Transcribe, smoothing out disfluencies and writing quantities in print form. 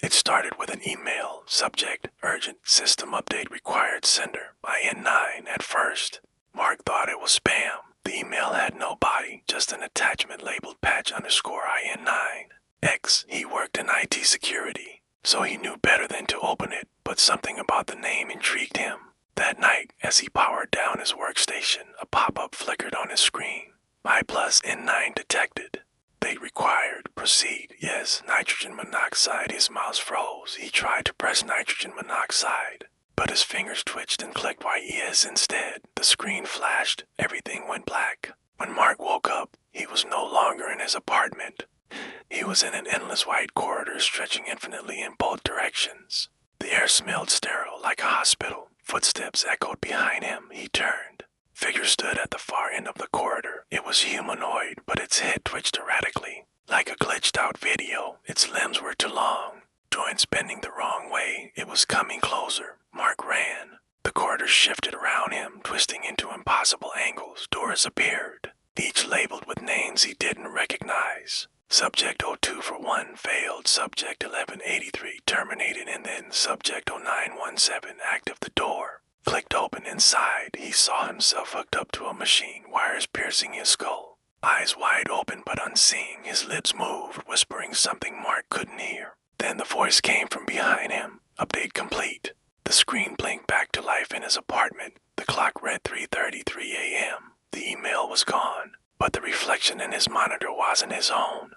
It started with an email, subject, urgent, system update required, sender, I+N9 at first. Mark thought it was spam. The email had no body, just an attachment labeled patch_I+N9. He worked in IT security, so he knew better than to open it, but something about the name intrigued him. That night, as he powered down his workstation, a pop-up flickered on his screen. I+N9 detected. Date required. Proceed. Yes, nitrogen monoxide. His mouse froze. He tried to press nitrogen monoxide, but his fingers twitched and clicked YES instead. The screen flashed. Everything went black. When Mark woke up, he was no longer in his apartment. He was in an endless white corridor stretching infinitely in both directions. The air smelled sterile, like a hospital. Footsteps echoed behind him. He turned. Figure stood at the far end of the corridor. It was humanoid, but its head twitched erratically. Like a glitched-out video, its limbs were too long. Joints bending the wrong way. It was coming closer. Mark ran. The corridor shifted around him, twisting into impossible angles. Doors appeared, each labeled with names he didn't recognize. Subject 02 for 1 failed, Subject 1183 terminated, and then Subject 0917 active. The door clicked open. Inside, he saw himself hooked up to a machine, wires piercing his skull. Eyes wide open but unseeing, his lips moved, whispering something Mark couldn't hear. Then the voice came from behind him. Update complete. The screen blinked back to life in his apartment. The clock read 3:33 a.m. The email was gone, but the reflection in his monitor wasn't his own.